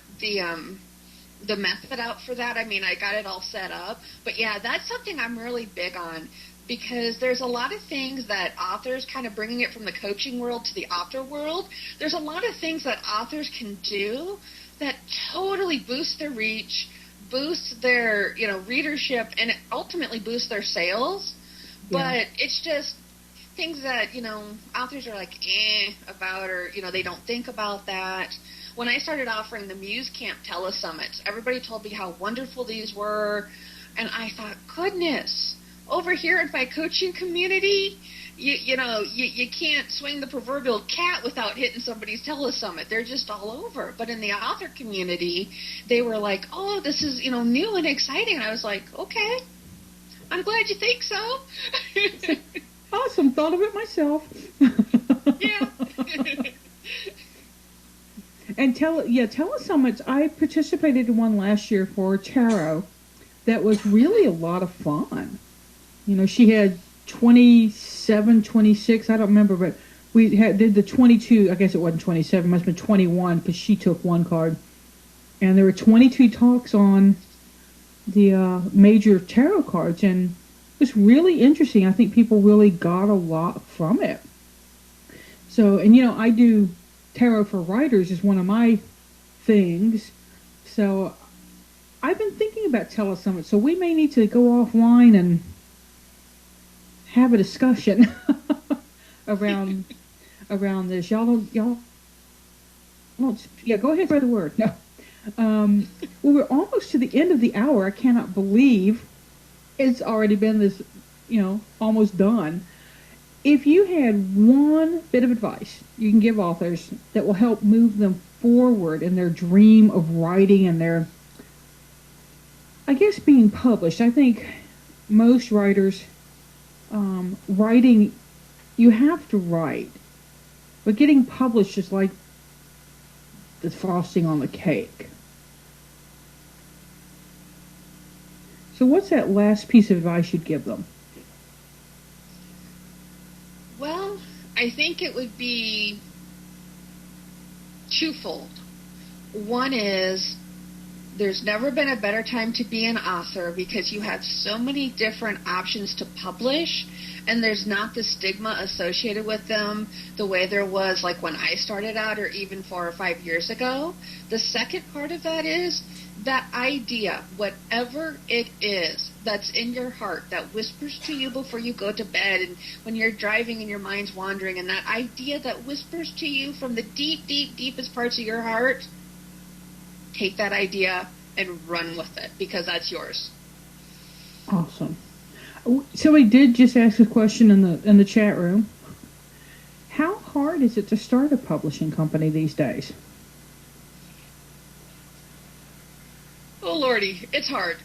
[SPEAKER 3] method out for that. I mean, I got it all set up, but yeah, that's something I'm really big on, because there's a lot of things that authors, kind of bringing it from the coaching world to the author world, there's a lot of things that authors can do that totally boost their reach, boost their, readership, and ultimately boost their sales. But it's just things that, authors are like, about, or, they don't think about that. When I started offering the Muse Camp Telesummits, everybody told me how wonderful these were, and I thought, goodness, over here in my coaching community, you can't swing the proverbial cat without hitting somebody's telesummit. They're just all over. But in the author community, they were like, oh, this is, new and exciting. And I was like, okay, I'm glad you think so.
[SPEAKER 1] Awesome. Thought of it myself.
[SPEAKER 3] Yeah.
[SPEAKER 1] And telesummits, I participated in one last year for tarot that was really a lot of fun. She had 27, 26, I don't remember, but we did the 22, I guess it wasn't 27, it must have been 21, because she took one card. And there were 22 talks on the major tarot cards, and it was really interesting. I think people really got a lot from it. So, and I do tarot for writers is one of my things. So I've been thinking about telesummits, so we may need to go offline and have a discussion around this. Y'all don't, yeah, go ahead, spread the word. No. Well, we're almost to the end of the hour. I cannot believe it's already been this, almost done. If you had one bit of advice you can give authors that will help move them forward in their dream of writing and their, I guess, being published. I think most writers, writing, you have to write, but getting published is like the frosting on the cake. So what's that last piece of advice you'd give them?
[SPEAKER 3] Well, I think it would be twofold. One is, there's never been a better time to be an author, because you have so many different options to publish, and there's not the stigma associated with them the way there was like when I started out, or even 4 or 5 years ago. The second part of that is that idea, whatever it is that's in your heart, that whispers to you before you go to bed, and when you're driving and your mind's wandering, and that idea that whispers to you from the deep, deep, deepest parts of your heart, take that idea and run with it, because that's yours.
[SPEAKER 1] Awesome. So we did just ask a question in the chat room. How hard is it to start a publishing company these days?
[SPEAKER 3] Oh Lordy, it's hard.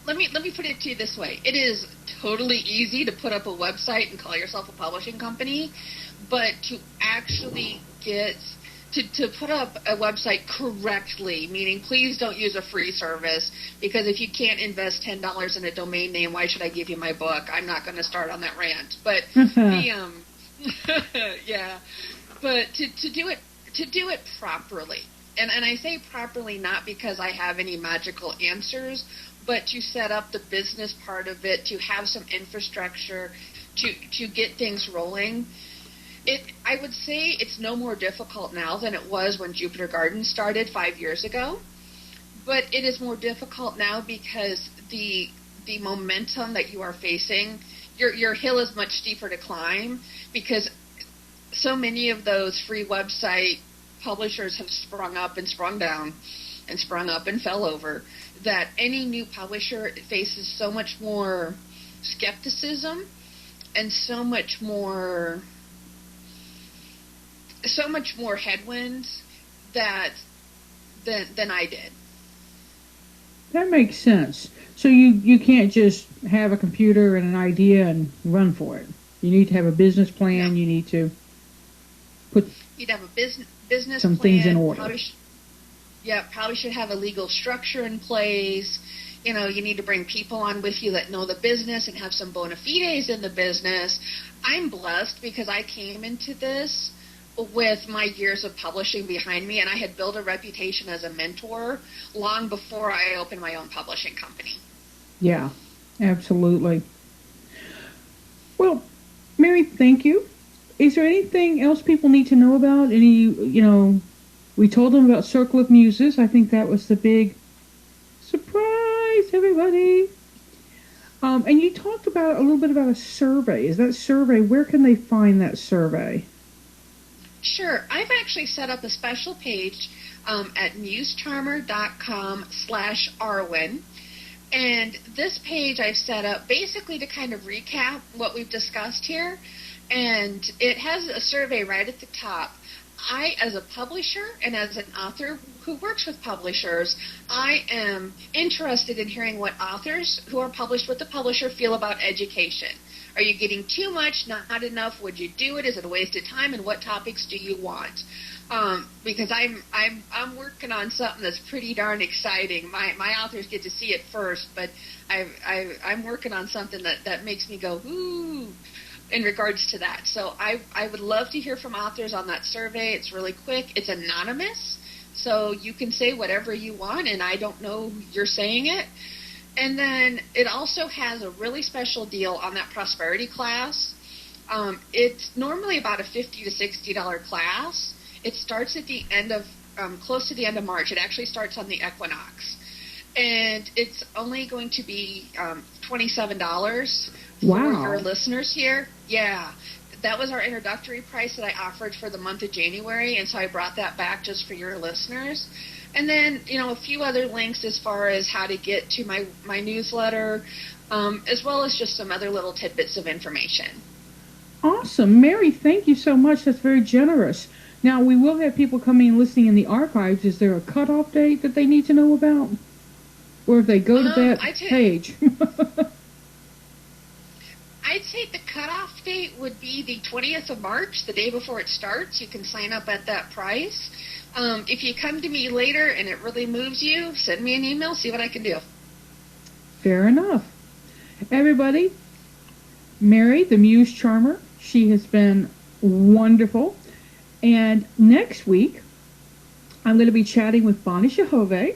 [SPEAKER 3] Let me put it to you this way. It is totally easy to put up a website and call yourself a publishing company, but to actually get to put up a website correctly, meaning please don't use a free service, because if you can't invest $10 in a domain name, why should I give you my book? I'm not going to start on that rant. But yeah, but to do it properly. And I say properly not because I have any magical answers, but to set up the business part of it, to have some infrastructure, to get things rolling. I would say it's no more difficult now than it was when Jupiter Gardens started 5 years ago. But it is more difficult now because the the momentum that you are facing, your hill is much steeper to climb, because so many of those free website publishers have sprung up and sprung down and sprung up and fell over, that any new publisher faces so much more skepticism and so much more headwinds than I did.
[SPEAKER 1] That makes sense. So you can't just have a computer and an idea and run for it. You need to have a business plan.
[SPEAKER 3] Yeah.
[SPEAKER 1] You need to put
[SPEAKER 3] You'd have a business
[SPEAKER 1] some
[SPEAKER 3] plan,
[SPEAKER 1] things in order.
[SPEAKER 3] Probably should have a legal structure in place. You know, you need to bring people on with you that know the business and have some bona fides in the business. I'm blessed because I came into this with my years of publishing behind me, and I had built a reputation as a mentor long before I opened my own publishing company.
[SPEAKER 1] Yeah, absolutely. Well, Mary, thank you. Is there anything else people need to know about? We told them about Circle of Muses. I think that was the big surprise, everybody. And you talked about a little bit about a survey. Is that survey, where can they find that survey?
[SPEAKER 3] Sure. I've actually set up a special page at musecharmer.com/Arwen. And this page I've set up basically to kind of recap what we've discussed here. And it has a survey right at the top. I, as a publisher and as an author who works with publishers, I am interested in hearing what authors who are published with the publisher feel about education. Are you getting too much, not enough? Would you do it? Is it a waste of time? And what topics do you want? Because I'm working on something that's pretty darn exciting. My authors get to see it first, but I'm working on something that makes me go, ooh, in regards to that. So I would love to hear from authors on that survey. It's really quick. It's anonymous, so you can say whatever you want, and I don't know you're saying it. And then it also has a really special deal on that prosperity class. It's normally about a $50 to $60 class. It starts at the end of, close to the end of March. It actually starts on the equinox. And it's only going to be $27 for your listeners here. Yeah. That was our introductory price that I offered for the month of January, and so I brought that back just for your listeners. And then, a few other links as far as how to get to my newsletter, as well as just some other little tidbits of information.
[SPEAKER 1] Awesome. Mary, thank you so much. That's very generous. Now, we will have people coming and listening in the archives. Is there a cutoff date that they need to know about? Or if they go to that page?
[SPEAKER 3] I'd say the cutoff date would be the 20th of March, the day before it starts. You can sign up at that price. If you come to me later and it really moves you, send me an email, see what I can do.
[SPEAKER 1] Fair enough. Everybody, Mary, the Muse Charmer, she has been wonderful. And next week, I'm going to be chatting with Bonnie Shahove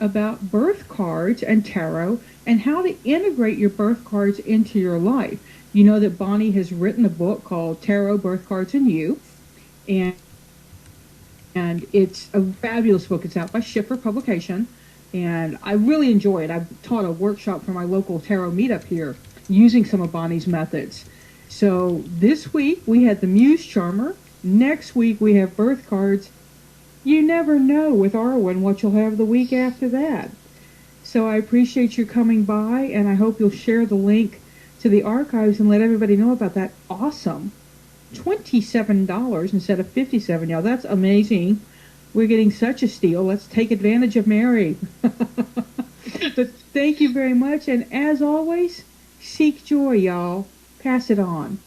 [SPEAKER 1] about birth cards and tarot and how to integrate your birth cards into your life. You know that Bonnie has written a book called Tarot, Birth Cards, and You. And it's a fabulous book. It's out by Schiffer Publication. And I really enjoy it. I've taught a workshop for my local tarot meetup here using some of Bonnie's methods. So this week we had the Muse Charmer. Next week we have birth cards. You never know with Arwen what you'll have the week after that. So I appreciate you coming by, and I hope you'll share the link to the archives and let everybody know about that awesome $27 instead of $57. Y'all, that's amazing. We're getting such a steal. Let's take advantage of Mary. But thank you very much, and as always, seek joy, y'all. Pass it on.